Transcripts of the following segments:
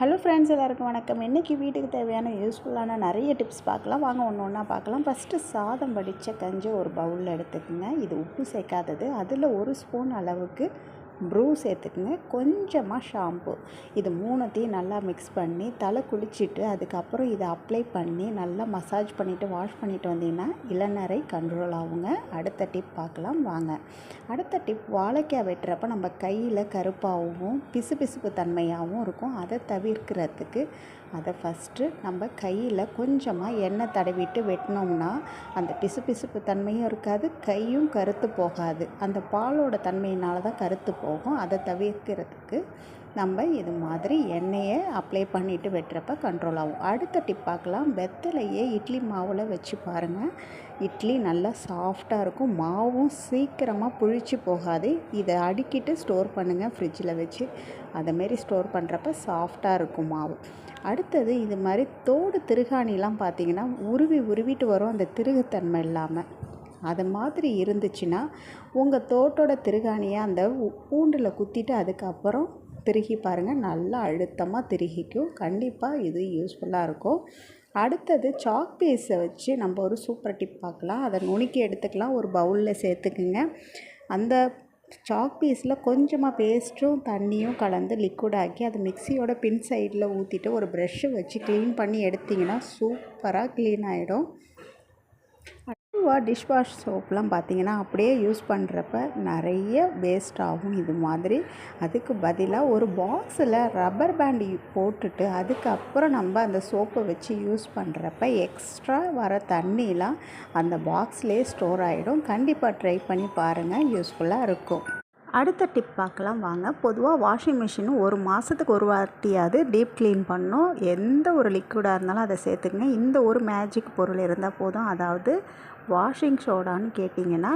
Hello friends, எல்லாருக்கும் வணக்கம். இன்றைக்கி வீட்டுக்கு தேவையான யூஸ்ஃபுல்லான நிறைய டிப்ஸ் பார்க்கலாம். வாங்க ஒன்று ஒன்றா பார்க்கலாம். ஃபஸ்ட்டு சாதம் வடித்த கஞ்சி ஒரு பவுலில் எடுத்துக்கோங்க. இது உப்பு சேர்க்காதது. அதில் 1 ஸ்பூன் அளவுக்கு ப்ரூ சேர்த்துக்குங்க. கொஞ்சமாக ஷாம்பு. இது மூணுத்தையும் நல்லா மிக்ஸ் பண்ணி தலை குளிச்சுட்டு அதுக்கப்புறம் இதை அப்ளை பண்ணி நல்லா மசாஜ் பண்ணிவிட்டு வாஷ் பண்ணிவிட்டு வந்தீங்கன்னா இளநரை கண்ட்ரோல் ஆகுங்க. அடுத்த டிப் பார்க்கலாம் வாங்க. அடுத்த டிப், வாழைக்காய் வெட்டுறப்ப நம்ம கையில் கருப்பாகவும் பிசுபிசுப்பு தன்மையாகவும் இருக்கும். அதை தவிர்க்கிறதுக்கு அதை ஃபஸ்ட்டு நம்ம கையில் கொஞ்சமாக எண்ணெய் தடவிட்டு வெட்டினோம்னா அந்த பிசுபிசுப்பு தன்மையும் இருக்காது, கையும் கருத்து போகாது. அந்த பாலோட தன்மையினால தான் கருத்து போகும். அதை தவிர்க்கிறதுக்கு நம்ம இது மாதிரி எண்ணெயை அப்ளை பண்ணிவிட்டு வெட்டுறப்ப கண்ட்ரோல் ஆகும். அடுத்த டிப் பார்க்கலாம். வெத்தலையே இட்லி மாவில் வச்சு பாருங்கள். இட்லி நல்லா சாஃப்டாக இருக்கும். மாவும் சீக்கிரமாக புளிச்சு போகாது. இதை அடுக்கிட்டு ஸ்டோர் பண்ணுங்கள் ஃப்ரிட்ஜில் வச்சு. அதேமாரி ஸ்டோர் பண்ணுறப்ப சாஃப்டாக இருக்கும் மாவு. அடுத்தது, இது மாதிரி தோடு திருகாணிலாம் பார்த்திங்கன்னா உருவிட்டு வரும், அந்த திருகுத்தன்மை இல்லாமல். அது மாதிரி இருந்துச்சுன்னா உங்கள் தோட்டோட திருகாணியை அந்த பூண்டில் குத்திட்டு அதுக்கப்புறம் திருகி பாருங்கள். நல்லா அழுத்தமாக திருகிக்கும். கண்டிப்பாக இது யூஸ்ஃபுல்லாக இருக்கும். அடுத்தது, சாக் பீஸை வச்சு நம்ம ஒரு சூப்பர் டிப் பார்க்கலாம். அதை நுணுக்கி எடுத்துக்கலாம். ஒரு பவுலில் சேர்த்துக்குங்க. அந்த சாக் பீஸில் கொஞ்சமாக பேஸ்ட்டும் தண்ணியும் கலந்து லிக்விட் ஆக்கி அது மிக்சியோட பின் சைடில் ஊற்றிட்டு ஒரு ப்ரெஷ்ஷு வச்சு க்ளீன் பண்ணி எடுத்திங்கன்னா சூப்பராக க்ளீன் ஆகிடும். டிஷ்வாஷ் சோப்லாம் பார்த்திங்கன்னா அப்படியே யூஸ் பண்ணுறப்ப நிறைய வேஸ்ட் ஆகும். இது மாதிரி அதுக்கு பதிலாக ஒரு பாக்ஸில் ரப்பர் பேண்ட் போட்டுட்டு அதுக்கப்புறம் நம்ம அந்த சோப்பை வச்சு யூஸ் பண்ணுறப்ப எக்ஸ்ட்ரா வர தண்ணிலாம் அந்த பாக்ஸ்லேயே ஸ்டோர் ஆகிடும். கண்டிப்பாக ட்ரை பண்ணி பாருங்கள், யூஸ்ஃபுல்லாக இருக்கும். அடுத்த டிப் பார்க்கலாம் வாங்க. பொதுவாக வாஷிங் மிஷின் ஒரு மாதத்துக்கு ஒரு வாட்டியாவது டீப் க்ளீன் பண்ணணும். எந்த ஒரு லிக்விடாக இருந்தாலும் அதை சேர்த்துக்குங்க. இந்த ஒரு மேஜிக் பொருள் இருந்தால் போதும். அதாவது வாஷிங் சோடான்னு கேட்டிங்கன்னா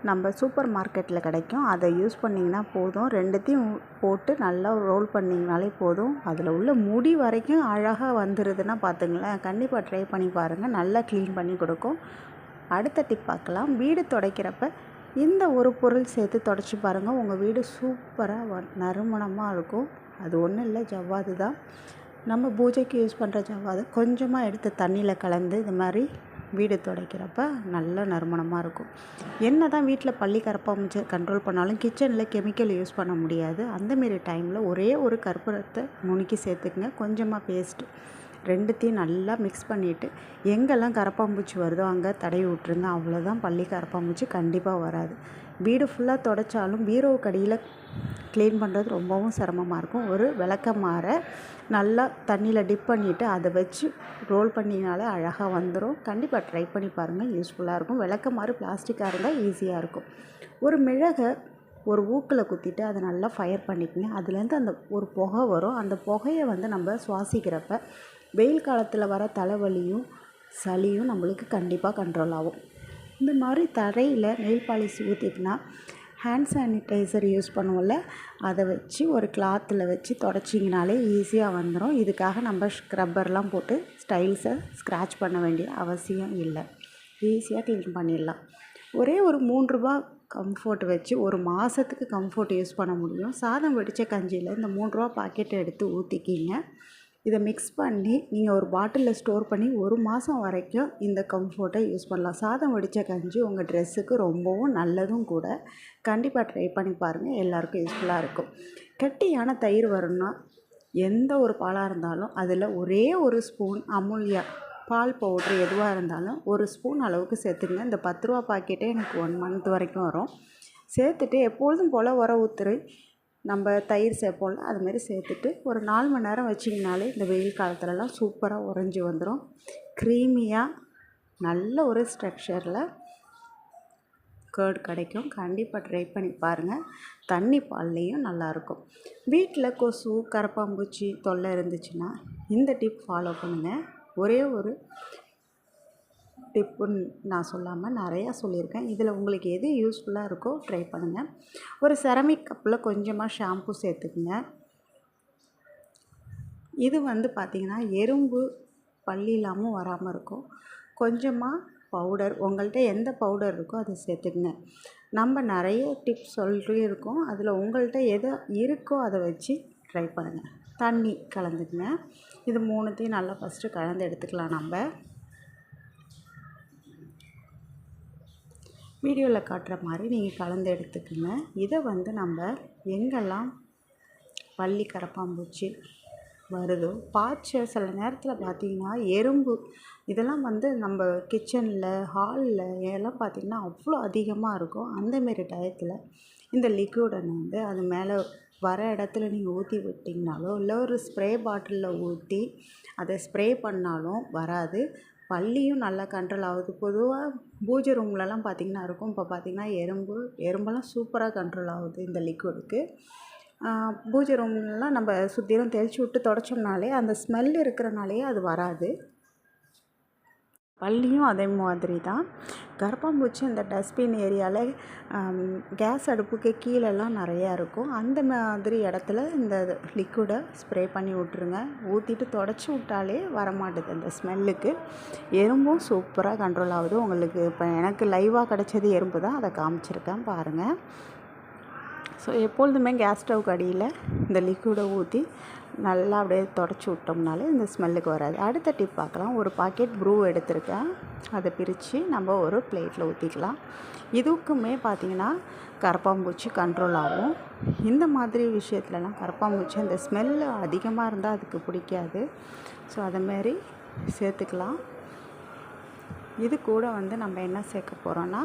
நம்ம சூப்பர் மார்க்கெட்டில் கிடைக்கும். அதை யூஸ் பண்ணிங்கன்னா போதும். ரெண்டுத்தையும் போட்டு நல்லா ரோல் பண்ணிங்கனாலே போதும். அதில் உள்ள முடி வரைக்கும் அழகாக வந்துடுதுன்னா பார்த்துங்களேன். கண்டிப்பாக ட்ரை பண்ணி பாருங்கள். நல்லா க்ளீன் பண்ணி கொடுக்கும். அடுத்த டிப் பார்க்கலாம். வீடு துடைக்கிறப்ப இந்த ஒரு பொருள் சேர்த்து தொடச்சி பாருங்கள். உங்கள் வீடு சூப்பராக நறுமணமாக இருக்கும். அது ஒன்றும் இல்லை, ஜவ்வாது தான். நம்ம பூஜைக்கு யூஸ் பண்ணுற ஜவ்வாது கொஞ்சமாக எடுத்து தண்ணியில் கலந்து இது மாதிரி வீடு துடைக்கிறப்ப நல்ல நறுமணமாக இருக்கும். என்ன தான் வீட்டில் பள்ளி கரப்பாம்பூச்சி கண்ட்ரோல் பண்ணாலும் கிச்சனில் கெமிக்கல் யூஸ் பண்ண முடியாது. அந்தமாரி டைமில் ஒரே ஒரு கற்பூரத்தை நுணுக்கி சேர்த்துக்குங்க. கொஞ்சமாக பேஸ்ட்டு, ரெண்டுத்தையும் நல்லா மிக்ஸ் பண்ணிவிட்டு எங்கெல்லாம் கரப்பாம்பூச்சி வருதோ அங்கே தடவி விட்ருங்க. அவ்வளோதான், பள்ளி கரப்பாம்பூச்சி கண்டிப்பாக வராது. வீடு ஃபுல்லாக தொடச்சாலும் பீரோவுக்கு அடியில் க்ளீன் பண்ணுறது ரொம்பவும் சிரமமாக இருக்கும். ஒரு விளக்கமாரை நல்லா தண்ணியில் டிப் பண்ணிவிட்டு அதை வச்சு ரோல் பண்ணினாலே அழகாக வந்துடும். கண்டிப்பாக ட்ரை பண்ணி பாருங்கள், யூஸ்ஃபுல்லாக இருக்கும். விளக்கமாறு பிளாஸ்டிக்காக இருந்தால் ஈஸியாக இருக்கும். ஒரு மிளகை ஒரு ஊக்கில் குத்திட்டு அதை நல்லா ஃபயர் பண்ணிக்கங்க. அதுலேருந்து அந்த ஒரு புகை வரும். அந்த புகையை நம்ம சுவாசிக்கிறப்ப வெயில் காலத்தில் வர தலைவலியும் சளியும் நம்மளுக்கு கண்டிப்பாக கண்ட்ரோல் ஆகும். இந்த மாதிரி தரையில் நெயில் பாலிஷ் ஊற்றிட்டுனா ஹேண்ட் சானிடைசர் யூஸ் பண்ணுவோம்ல, அதை வச்சு ஒரு கிளாத்தில் வச்சு தொடச்சிங்கனாலே ஈஸியாக வந்துடும். இதுக்காக நம்ம ஸ்க்ரப்பர்லாம் போட்டு ஸ்டைல்ஸை ஸ்க்ராட்ச் பண்ண வேண்டிய அவசியம் இல்லை. ஈஸியாக க்ளீன் பண்ணிடலாம். ஒரே ஒரு 3 ரூபா கம்ஃபோர்ட் வச்சு ஒரு மாதத்துக்கு கம்ஃபோர்ட் யூஸ் பண்ண முடியும். சாதம் வடித்த கஞ்சியில் இந்த 3 ரூபா பாக்கெட்டை எடுத்து ஊற்றிக்கிங்க. இதை மிக்ஸ் பண்ணி நீங்கள் ஒரு பாட்டிலில் ஸ்டோர் பண்ணி 1 மாதம் வரைக்கும் இந்த கம்ஃபோர்ட்டை யூஸ் பண்ணலாம். சாதம் வடித்த கஞ்சி உங்கள் ட்ரெஸ்ஸுக்கு ரொம்பவும் நல்லதும் கூட. கண்டிப்பாக ட்ரை பண்ணி பாருங்கள், எல்லாருக்கும் யூஸ்ஃபுல்லாக இருக்கும். கெட்டியான தயிர் வரணும்னா எந்த ஒரு பாலாக இருந்தாலும் அதில் ஒரே ஒரு ஸ்பூன் அமுல்யா பால் பவுட்ரு எதுவாக இருந்தாலும் 1 ஸ்பூன் அளவுக்கு சேர்த்துங்க. இந்த 10 ரூபா பாக்கெட்டே எனக்கு 1 மந்த் வரைக்கும் வரும். சேர்த்துட்டு எப்பொழுதும் போல் உர ஊற்றுரு நம்ம தயிர் சேர்ப்போம்ல, அதுமாரி சேர்த்துட்டு ஒரு 4 மணி நேரம் வச்சிங்கனாலே இந்த வெயில் காலத்துலலாம் சூப்பராக உறைஞ்சி வந்துடும். க்ரீமியாக நல்ல ஒரு ஸ்ட்ரக்சரில் கர்ட் கிடைக்கும். கண்டிப்பாக ட்ரை பண்ணி பாருங்கள். தண்ணி பால்லையும் நல்லாயிருக்கும். வீட்டில் கொசு கரப்பாம்பூச்சி தொல்லை இருந்துச்சுன்னா இந்த டிப் ஃபாலோ பண்ணுங்கள். ஒரே ஒரு டிப்புன்னு நான் சொல்லாமல் நிறையா சொல்லியிருக்கேன். இதில் உங்களுக்கு எது யூஸ்ஃபுல்லாக இருக்கோ ட்ரை பண்ணுங்கள். ஒரு செரமிக் கப்பில் கொஞ்சமாக ஷாம்பு சேர்த்துக்குங்க. இது பார்த்திங்கன்னா எறும்பு பல்லி இல்லாமல் வராமல் இருக்கும். கொஞ்சமாக பவுடர், உங்கள்கிட்ட எந்த பவுடர் இருக்கோ அதை சேர்த்துக்குங்க. நம்ம நிறைய டிப்ஸ் சொல்லியிருக்கோம். அதில் உங்கள்கிட்ட எது இருக்கோ அதை வச்சு ட்ரை பண்ணுங்கள். தண்ணி கலந்துக்குங்க. இது 3த்தையும் நல்லா ஃபஸ்ட்டு கலந்து எடுத்துக்கலாம். நம்ம வீடியோவில் காட்டுற மாதிரி நீங்கள் கலந்து எடுத்துக்குங்க. இதை வந்து நம்ம எங்கெல்லாம் பல்லி கரப்பாம்பூச்சி வருதோ சில நேரத்தில் பார்த்திங்கன்னா எறும்பு இதெல்லாம் வந்து நம்ம கிச்சனில் ஹாலில் எல்லாம் பார்த்திங்கன்னா அவ்வளோ அதிகமாக இருக்கும். அந்தமாரி டயத்தில் இந்த லிக்விடை வந்து அது மேலே வர இடத்துல நீங்கள் ஊற்றி விட்டிங்கனாலோ இல்லை ஒரு ஸ்ப்ரே பாட்டிலில் ஊற்றி அதை ஸ்ப்ரே பண்ணாலும் வராது. பல்லியும் நல்லா கண்ட்ரோல் ஆகுது. பொதுவாக பூஜை ரூம்லலாம் பார்த்திங்கன்னா இருக்கும். இப்போ பார்த்திங்கன்னா எறும்பெல்லாம் சூப்பராக கண்ட்ரோல் ஆகுது இந்த லிக்விடுக்கு. பூஜை ரூம்லலாம் நம்ம சுற்றிலும் தெளித்து விட்டு தொடச்சோம்னாலே அந்த ஸ்மெல் இருக்கிறனாலேயே அது வராது. பல்லியும் அதே மாதிரி தான். கரப்பாம்பூச்சி இந்த டஸ்ட்பின் ஏரியாவில் கேஸ் அடுப்புக்கு கீழெல்லாம் நிறையா இருக்கும். அந்த மாதிரி இடத்துல இந்த லிக்விடை ஸ்ப்ரே பண்ணி விட்ருங்க. ஊற்றிட்டு தொடச்சி விட்டாலே வரமாட்டுது அந்த ஸ்மெல்லுக்கு. எறும்பும் சூப்பராக கண்ட்ரோல் ஆகுது. உங்களுக்கு இப்போ எனக்கு லைவாக கிடச்சது எறும்பு தான், அதை காமிச்சிருக்கேன் பாருங்கள். ஸோ எப்பொழுதுமே கேஸ் ஸ்டவ்க்கு அடியில் இந்த லிக்விடை ஊற்றி நல்லா அப்படியே தொடச்சி விட்டோம்னாலே இந்த ஸ்மெல்லுக்கு வராது. அடுத்த டிப் பார்க்கலாம். ஒரு பாக்கெட் ப்ரூ எடுத்திருக்கேன். அதை பிரித்து நம்ம ஒரு பிளேட்டில் ஊற்றிக்கலாம். இதுக்குமே பார்த்திங்கன்னா கரப்பாம்பூச்சி கண்ட்ரோல் ஆகும். இந்த மாதிரி விஷயத்துலலாம் கரப்பாம்பூச்சி அந்த ஸ்மெல்லு அதிகமாக இருந்தால் அதுக்கு பிடிக்காது. ஸோ அதேமாரி சேர்த்துக்கலாம். இது கூட வந்து நம்ம என்ன சேர்க்க போகிறோன்னா,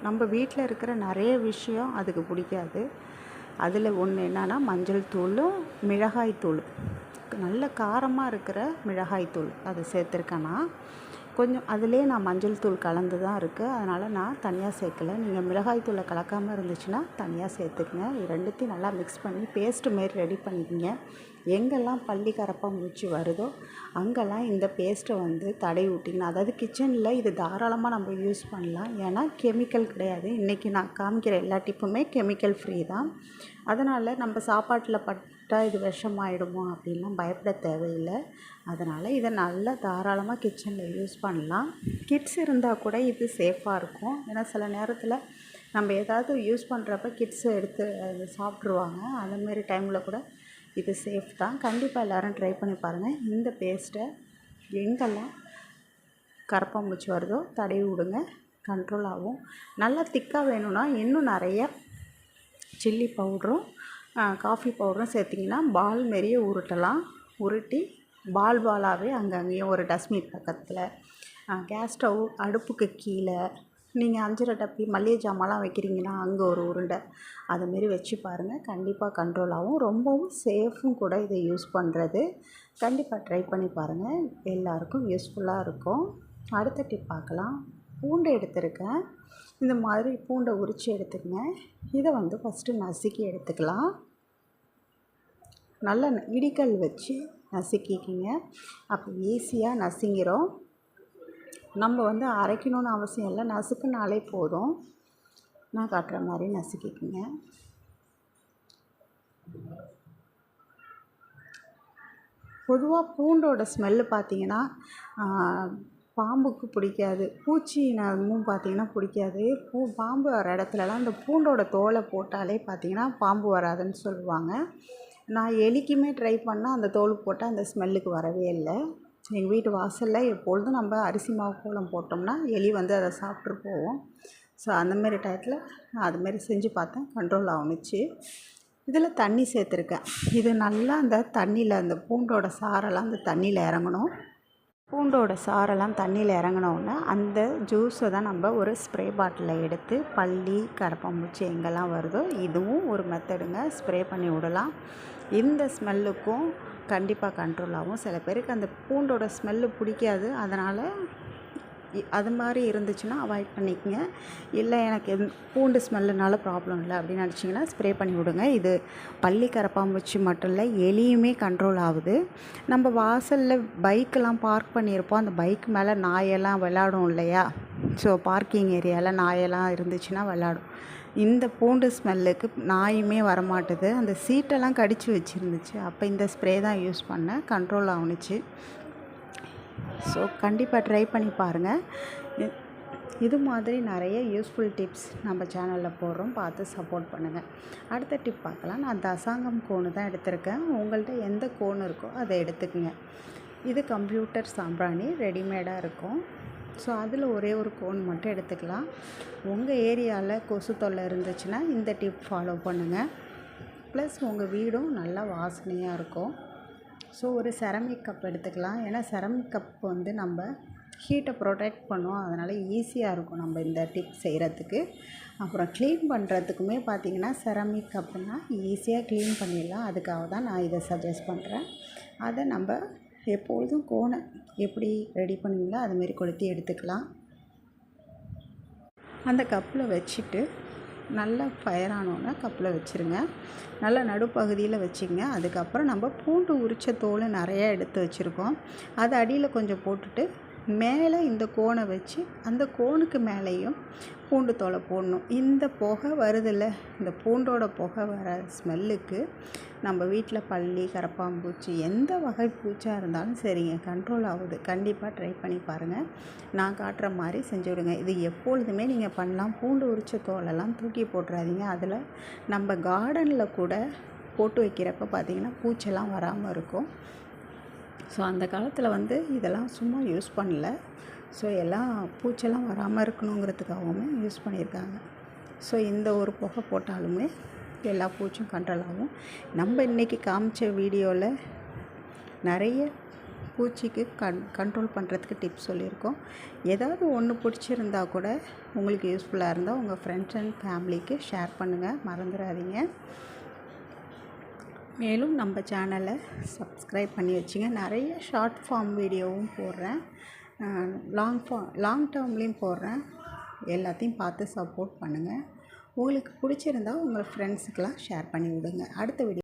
நம்ம வீட்டில் இருக்கிற நிறைய விஷயம் அதுக்கு பிடிக்காது. அதில் ஒன்று என்னென்னா மஞ்சள் தூளும் மிளகாய் தூள், நல்ல காரமாக இருக்கிற மிளகாய் தூள் அதை சேர்த்துருக்கேன்னா கொஞ்சம் அதிலே நான் மஞ்சள் தூள் கலந்து தான் இருக்குது. அதனால் நான் தனியாக சேர்க்கலை. நீங்கள் மிளகாய் தூளை கலக்காமல் இருந்துச்சுன்னா தனியாக சேர்த்துக்குங்க. ரெண்டுத்தையும் நல்லா மிக்ஸ் பண்ணி பேஸ்ட்டு மாரி ரெடி பண்ணிக்கோங்க. எங்கெல்லாம் பல்லி கரப்பாம்பூச்சி வருதோ அங்கெல்லாம் இந்த பேஸ்ட்டை வந்து தடவி விட்டிங்கன்னா, அதாவது கிச்சனில் இது தாராளமாக நம்ம யூஸ் பண்ணலாம். ஏன்னா கெமிக்கல் கிடையாது. இன்றைக்கி நான் காமிக்கிற எல்லா டிப்புமே கெமிக்கல் ஃப்ரீ தான். அதனால் நம்ம சாப்பாட்டில் பட்டால் இது விஷமாயிடுமோ அப்படின்லாம் பயப்பட தேவையில்லை. அதனால் இதை நல்லா தாராளமாக கிச்சனில் யூஸ் பண்ணலாம். கிட்ஸ் இருந்தால் கூட இது சேஃபாக இருக்கும். ஏன்னா சில நேரத்தில் நம்ம ஏதாவது யூஸ் பண்ணுறப்ப கிட்ஸை எடுத்து சாப்பிட்ருவாங்க. அந்தமாரி டைமில் கூட இது சேஃப் தான். கண்டிப்பாக எல்லோரும் ட்ரை பண்ணி பாருங்கள். இந்த பேஸ்ட்டை எங்கெல்லாம் கரப்பாம்பூச்சி வருதோ தடவி விடுங்க, கண்ட்ரோல் ஆகும். நல்லா திக்காக வேணும்னா இன்னும் நிறைய சில்லி பவுடரும் காஃபி பவுடரும் சேர்த்திங்கன்னா பால் மாரியே உருட்டலாம். உருட்டி பாலாகவே அங்கங்கேயும் ஒரு டஸ்ட்பின் பக்கத்தில், கேஸ் ஸ்டவ் அடுப்புக்கு கீழே, நீங்கள் அஞ்சரை டப்பி மல்லிகை ஜாமான்லாம் வைக்கிறீங்கன்னா அங்கே ஒரு உருண்டை அதுமாரி வச்சு பாருங்கள். கண்டிப்பாக கண்ட்ரோல் ஆகும். ரொம்பவும் சேஃபும் கூட இதை யூஸ் பண்ணுறது. கண்டிப்பாக ட்ரை பண்ணி பாருங்கள். எல்லாருக்கும் யூஸ்ஃபுல்லாக இருக்கும். அடுத்த டிப் பார்க்கலாம். பூண்டை எடுத்துருக்கேன். இந்த மாதிரி பூண்டை உரித்து எடுத்துக்கங்க. இதை வந்து ஃபஸ்ட்டு நசுக்கி எடுத்துக்கலாம். நல்லா இடிக்கல் வச்சு நசுக்கிக்கிங்க. அப்போ ஈஸியாக நசுங்கிரும். நம்ம வந்து அரைக்கணும்னு அவசியம் இல்லை, நசுக்குனாலே போதும். நான் காட்டுற மாதிரி நசுக்கிக்குங்க. பொதுவாக பூண்டோட ஸ்மெல்லு பார்த்திங்கன்னா பாம்புக்கு பிடிக்காது. பூச்சி இனமும் பார்த்திங்கன்னா பிடிக்காது. பாம்பு வர இடத்துலலாம் இந்த பூண்டோட தோலை போட்டாலே பார்த்திங்கன்னா பாம்பு வராதுன்னு சொல்லுவாங்க. நான் எலிக்குமே ட்ரை பண்ணால் அந்த தோல் போட்டால் அந்த ஸ்மெல்லுக்கு வரவே இல்லை. எங்கள் வீட்டு வாசலில் எப்பொழுதும் நம்ம அரிசி மாவு கோலம் போட்டோம்னா எலி வந்து அதை சாப்பிட்டு போவோம். ஸோ அந்தமாரி டயத்தில் நான் அதுமாரி செஞ்சு பார்த்தேன், கண்ட்ரோல் ஆகுனுச்சு. இதில் தண்ணி சேர்த்துருக்கேன். இது நல்லா அந்த தண்ணியில் அந்த பூண்டோட சாரெல்லாம் அந்த தண்ணியில் இறங்கணும். பூண்டோட சாரெல்லாம் தண்ணியில் இறங்கினோன்னே அந்த ஜூஸை தான் நம்ம ஒரு ஸ்ப்ரே பாட்டிலில் எடுத்து பல்லி கரப்பாம்பூச்சி எங்கெல்லாம் வருதோ இதுவும் ஒரு மெத்தடுங்க, ஸ்ப்ரே பண்ணி விடலாம். இந்த ஸ்மெல்லுக்கும் கண்டிப்பாக கண்ட்ரோல் ஆகும். சில பேருக்கு அந்த பூண்டோட ஸ்மெல்லு பிடிக்காது. அதனால் அது மாதிரி இருந்துச்சுன்னா அவாய்ட் பண்ணிக்கங்க. இல்லை எனக்கு பூண்டு ஸ்மெல்லுனால ப்ராப்ளம் இல்லை அப்படின்னு நினச்சிங்கன்னா ஸ்ப்ரே பண்ணி விடுங்க. இது பல்லி கரப்பாம்பூச்சி மட்டும் இல்லை, எலியுமே கண்ட்ரோல் ஆகுது. நம்ம வாசலில் பைக்கெல்லாம் பார்க் பண்ணியிருப்போம். அந்த பைக் மேலே நாயெல்லாம் விளையாடும் இல்லையா? ஸோ பார்க்கிங் ஏரியாவில் நாயெல்லாம் இருந்துச்சுன்னா விளையாடும். இந்த பூண்டு ஸ்மெல்லுக்கு நாயுமே வரமாட்டுது. அந்த சீட்டெல்லாம் கடித்து வச்சுருந்துச்சு. அப்போ இந்த ஸ்ப்ரே தான் யூஸ் பண்ணேன், கண்ட்ரோல் ஆகுனுச்சு. ஸோ கண்டிப்பாக ட்ரை பண்ணி பாருங்கள். இது மாதிரி நிறைய யூஸ்ஃபுல் டிப்ஸ் நம்ம சேனலில் போடுறோம், பார்த்து சப்போர்ட் பண்ணுங்கள். அடுத்த டிப் பார்க்கலாம். நான் தசாங்கம் கோணு தான் எடுத்திருக்கேன். உங்கள்கிட்ட எந்த கோன் இருக்கோ அதை எடுத்துக்கங்க. இது கம்ப்யூட்டர் சாம்பிராணி ரெடிமேடாக இருக்கும். ஸோ அதில் ஒரே ஒரு கோன் மட்டும் எடுத்துக்கலாம். உங்கள் ஏரியாவில் கொசு தொல்லை இருந்துச்சுன்னா இந்த டிப் ஃபாலோ பண்ணுங்கள். ப்ளஸ் உங்கள் வீடும் நல்லா வாசனையாக இருக்கும். ஸோ ஒரு செரமிக் கப் எடுத்துக்கலாம். ஏன்னா செரமிக் கப் வந்து நம்ம ஹீட்டை ப்ரொடெக்ட் பண்ணுவோம், அதனால் ஈஸியாக இருக்கும் நம்ம இந்த டிப் செய்கிறதுக்கு. அப்புறம் க்ளீன் பண்ணுறதுக்குமே பார்த்திங்கன்னா செரமிக் கப்புனா ஈஸியாக க்ளீன் பண்ணிடலாம். அதுக்காக தான் நான் இதை சஜஸ்ட் பண்ணுறேன். அதை நம்ம எப்பொழுதும் கோனை எப்படி ரெடி பண்ணுவீங்களோ அதுமாரி கொளுத்தி எடுத்துக்கலாம். அந்த கப்பில் வச்சுட்டு நல்லா ஃபயர் ஆனோன்னா கப்பில் வச்சுருங்க. நல்லா நடுப்பகுதியில் வச்சுங்க. அதுக்கப்புறம் நம்ம பூண்டு உரித்த தோல் நிறையா எடுத்து வச்சுருக்கோம். அதை அடியில் கொஞ்சம் போட்டுட்டு மேலே இந்த கோனை வச்சு அந்த கோனுக்கு மேலேயும் பூண்டு தோலை போடணும். இந்த புகை வருதில்ல, இந்த பூண்டோட புகை வர ஸ்மெல்லுக்கு நம்ம வீட்டில் பல்லி, கரப்பாம்பூச்சி எந்த வகை பூச்சாக இருந்தாலும் சரிங்க, கண்ட்ரோல் ஆகுது. கண்டிப்பாக ட்ரை பண்ணி பாருங்கள். நான் காட்டுற மாதிரி செஞ்சு விடுங்க. இது எப்பொழுதுமே நீங்கள் பண்ணலாம். பூண்டு உரித்த தோலெல்லாம் தூக்கி போட்டுறாதீங்க. அதில் நம்ம கார்டனில் கூட போட்டு வைக்கிறப்ப பார்த்திங்கன்னா பூச்செல்லாம் வராமல் இருக்கும். ஸோ அந்த காலத்தில் வந்து இதெல்லாம் சும்மா யூஸ் பண்ணல. ஸோ எல்லாம் பூச்செல்லாம் வராமல் இருக்கணுங்கிறதுக்காகவும் யூஸ் பண்ணியிருக்காங்க. ஸோ இந்த ஒரு புகை போட்டாலுமே எல்லா பூச்சும் கண்ட்ரோல் ஆகும். நம்ம இன்றைக்கி காமிச்ச வீடியோவில் நிறைய பூச்சிக்கு கண்ட்ரோல் பண்ணுறதுக்கு டிப்ஸ் சொல்லியிருக்கோம். ஏதாவது ஒன்று பிடிச்சிருந்தா கூட உங்களுக்கு யூஸ்ஃபுல்லாக இருந்தால் உங்கள் ஃப்ரெண்ட்ஸ் அண்ட் ஃபேமிலிக்கு ஷேர் பண்ணுங்கள், மறந்துடாதீங்க. மேலும் நம்ம சேனலை சப்ஸ்கிரைப் பண்ணி வச்சுங்க. நிறைய ஷார்ட் ஃபார்ம் வீடியோவும் போடுறேன், லாங் டேர்ம்லேயும் போடுறேன். எல்லாத்தையும் பார்த்து சப்போர்ட் பண்ணுங்கள். உங்களுக்கு பிடிச்சிருந்தா உங்கள் ஃப்ரெண்ட்ஸுக்கெலாம் ஷேர் பண்ணி விடுங்க. அடுத்த வீடியோ